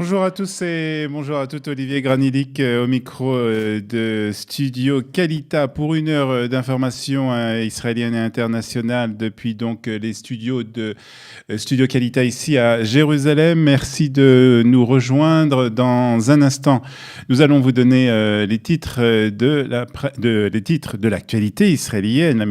Bonjour à tous et bonjour à toutes. Olivier Granilic au micro de Studio Kalita pour une heure d'information israélienne et internationale depuis donc les studios de Studio Kalita ici à Jérusalem. Merci de nous rejoindre. Dans un instant, nous allons vous donner les titres de l'actualité israélienne.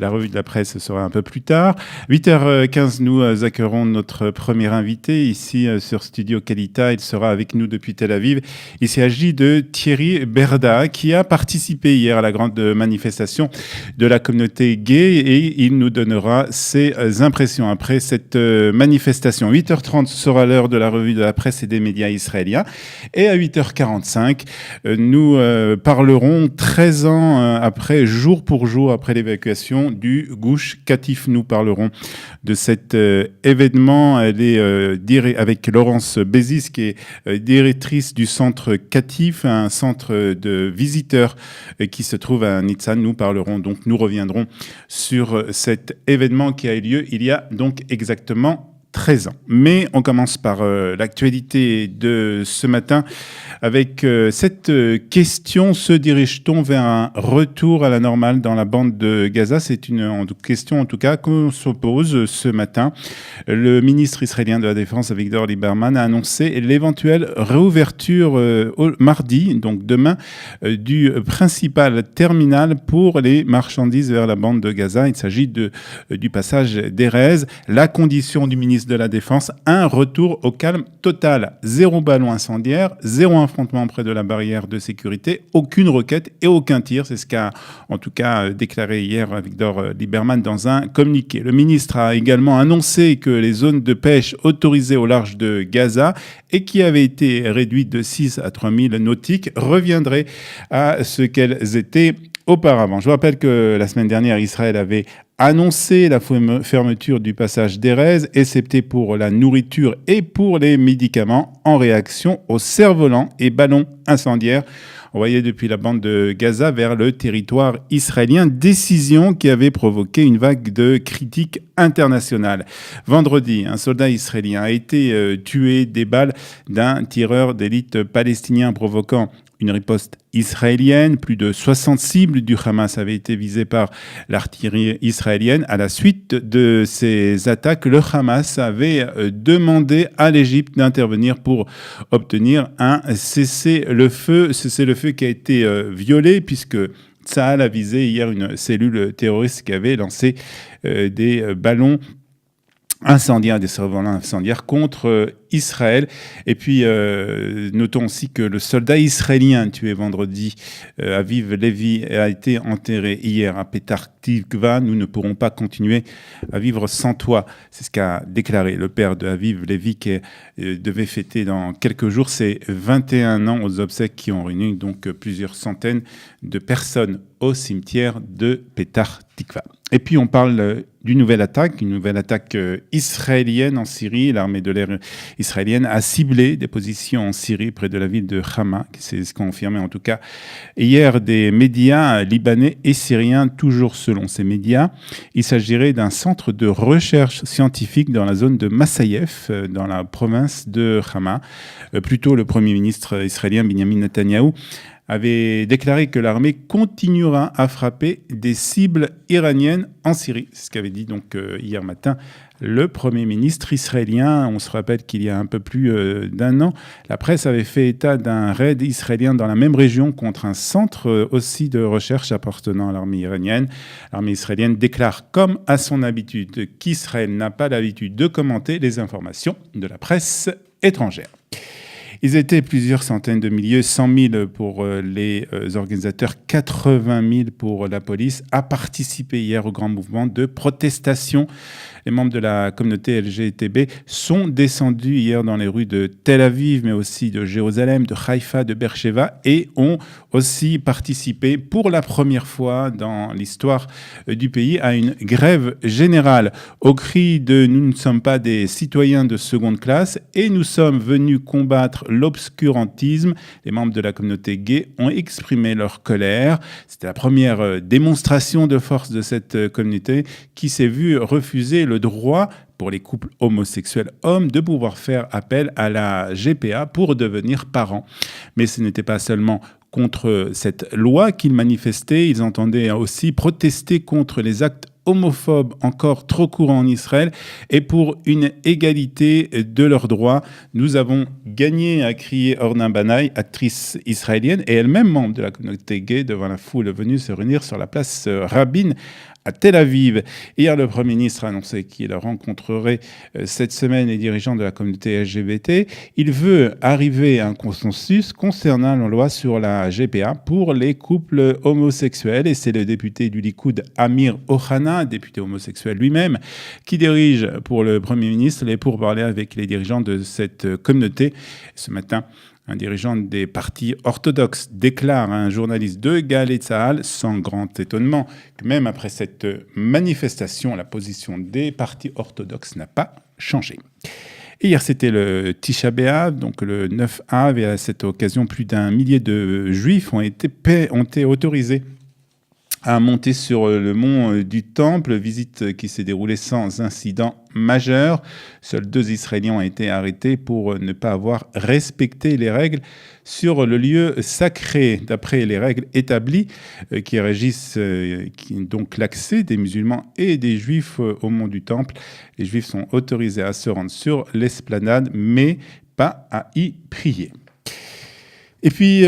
La revue de la presse sera un peu plus tard. 8h15, nous accueillerons notre premier invité ici sur Studio Kalita. Il sera avec nous depuis Tel Aviv. Il s'agit de Thierry Berda qui a participé hier à la grande manifestation de la communauté gay et il nous donnera ses impressions après cette manifestation. 8h30 sera l'heure de la revue de la presse et des médias israéliens et à 8h45 nous parlerons 13 ans après, jour pour jour après l'évacuation du Gush Katif. Nous parlerons de cet événement. Elle est avec Laurence Bézis, qui est directrice du centre Katif, un centre de visiteurs qui se trouve à Nitzan. Nous reviendrons sur cet événement qui a eu lieu il y a donc exactement 13 ans. Mais on commence par l'actualité de ce matin avec cette question: se dirige-t-on vers un retour à la normale dans la bande de Gaza? C'est une question en tout cas qu'on se pose ce matin. Le ministre israélien de la Défense, Avigdor Lieberman, a annoncé l'éventuelle réouverture au mardi, donc demain, du principal terminal pour les marchandises vers la bande de Gaza. Il s'agit du passage d'Erez. La condition du ministre de la Défense: un retour au calme total. 0 ballon incendiaire, 0 affrontement près de la barrière de sécurité, aucune roquette et aucun tir. C'est ce qu'a en tout cas déclaré hier Avigdor Lieberman dans un communiqué. Le ministre a également annoncé que les zones de pêche autorisées au large de Gaza et qui avaient été réduites de 6 à 3 000 nautiques reviendraient à ce qu'elles étaient auparavant. Je vous rappelle que la semaine dernière, Israël avait annoncé la fermeture du passage d'Erez, excepté pour la nourriture et pour les médicaments, en réaction aux cerfs-volants et ballons incendiaires envoyés depuis la bande de Gaza vers le territoire israélien. Décision qui avait provoqué une vague de critiques internationales. Vendredi, un soldat israélien a été tué des balles d'un tireur d'élite palestinien, provoquant une riposte israélienne. Plus de 60 cibles du Hamas avaient été visées par l'artillerie israélienne. À la suite de ces attaques, le Hamas avait demandé à l'Égypte d'intervenir pour obtenir un cessez-le-feu qui a été violé puisque Tsahal a visé hier une cellule terroriste qui avait lancé des ballons incendiaires, des cerfs-volants incendiaires contre Israël. Et puis, notons aussi que le soldat israélien tué vendredi, Aviv Levi, a été enterré hier à Petah Tikva. Nous ne pourrons pas continuer à vivre sans toi. C'est ce qu'a déclaré le père de Aviv Levi, qui devait fêter dans quelques jours ses 21 ans aux obsèques qui ont réuni donc plusieurs centaines de personnes au cimetière de Petah Tikva. Et puis, on parle d'une nouvelle attaque israélienne en Syrie. L'armée de l'air israélienne a ciblé des positions en Syrie près de la ville de Hama. C'est ce qu'ont confirmé en tout cas hier des médias libanais et syriens. Toujours selon ces médias, il s'agirait d'un centre de recherche scientifique dans la zone de Massayef, dans la province de Hama. Plus tôt, le premier ministre israélien Benjamin Netanyahou avait déclaré que l'armée continuera à frapper des cibles iraniennes en Syrie. C'est ce qu'avait dit donc hier matin le Premier ministre israélien. On se rappelle qu'il y a un peu plus d'un an, la presse avait fait état d'un raid israélien dans la même région contre un centre aussi de recherche appartenant à l'armée iranienne. L'armée israélienne déclare, comme à son habitude, qu'Israël n'a pas l'habitude de commenter les informations de la presse étrangère. Ils étaient plusieurs centaines de milliers, 100 000 pour les organisateurs, 80 000 pour la police, à participer hier au grand mouvement de protestation. Les membres de la communauté LGTB sont descendus hier dans les rues de Tel Aviv, mais aussi de Jérusalem, de Haïfa, de Beersheva, et ont aussi participé pour la première fois dans l'histoire du pays à une grève générale au cri de « Nous ne sommes pas des citoyens de seconde classe et nous sommes venus combattre l'obscurantisme ». Les membres de la communauté gay ont exprimé leur colère. C'était la première démonstration de force de cette communauté qui s'est vue refuser le droit pour les couples homosexuels hommes de pouvoir faire appel à la GPA pour devenir parents. Mais ce n'était pas seulement contre cette loi qu'ils manifestaient, ils entendaient aussi protester contre les actes homophobes encore trop courants en Israël et pour une égalité de leurs droits. Nous avons gagné, a crié Orna Banaï, actrice israélienne et elle-même membre de la communauté gay, devant la foule venue se réunir sur la place Rabin à Tel Aviv. Hier, le Premier ministre a annoncé qu'il rencontrerait cette semaine les dirigeants de la communauté LGBT. Il veut arriver à un consensus concernant la loi sur la GPA pour les couples homosexuels. Et c'est le député du Likoud, Amir Ohana, député homosexuel lui-même, qui dirige pour le Premier ministre les pourparlers avec les dirigeants de cette communauté. Ce matin, un dirigeant des partis orthodoxes déclare à un journaliste de Galei Tzahal, sans grand étonnement, que même après cette manifestation, la position des partis orthodoxes n'a pas changé. Et hier, c'était le Tisha B'Av, donc le 9 Av, et à cette occasion, plus d'un millier de juifs ont été autorisés à monter sur le mont du Temple, visite qui s'est déroulée sans incident majeur. Seuls 2 Israéliens ont été arrêtés pour ne pas avoir respecté les règles sur le lieu sacré. D'après les règles établies qui régissent donc l'accès des musulmans et des juifs au mont du Temple, les juifs sont autorisés à se rendre sur l'esplanade, mais pas à y prier. Et puis,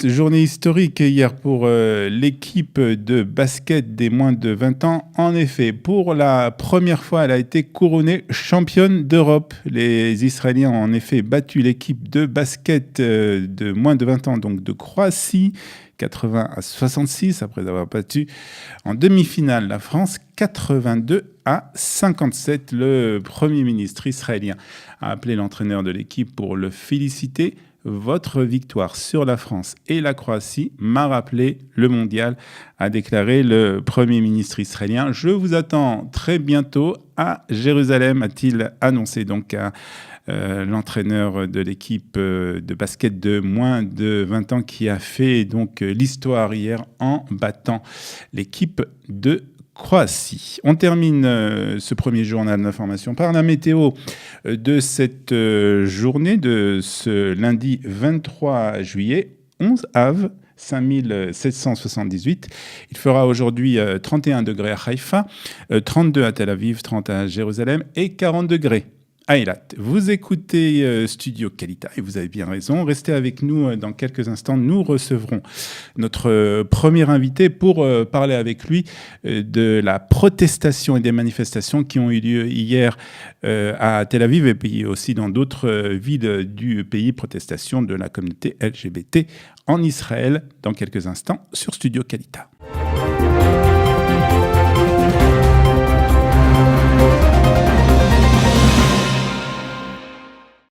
journée historique hier pour l'équipe de basket des moins de 20 ans. En effet, pour la première fois, elle a été couronnée championne d'Europe. Les Israéliens ont en effet battu l'équipe de basket de moins de 20 ans, donc de Croatie, 80-66, après avoir battu en demi-finale la France, 82-57. Le Premier ministre israélien a appelé l'entraîneur de l'équipe pour le féliciter. Votre victoire sur la France et la Croatie m'a rappelé le mondial, a déclaré le Premier ministre israélien. Je vous attends très bientôt à Jérusalem, a-t-il annoncé donc à l'entraîneur de l'équipe de basket de moins de 20 ans qui a fait donc l'histoire hier en battant l'équipe de Croatie. On termine ce premier journal d'information par la météo de cette journée de ce lundi 23 juillet, 11 Av, 5778. Il fera aujourd'hui 31 degrés à Haïfa, 32 à Tel Aviv, 30 à Jérusalem et 40 degrés à Eilat. Vous écoutez Studio Kalita et vous avez bien raison. Restez avec nous dans quelques instants. Nous recevrons notre premier invité pour parler avec lui de la protestation et des manifestations qui ont eu lieu hier à Tel Aviv et puis aussi dans d'autres villes du pays. Protestation de la communauté LGBT en Israël dans quelques instants sur Studio Kalita.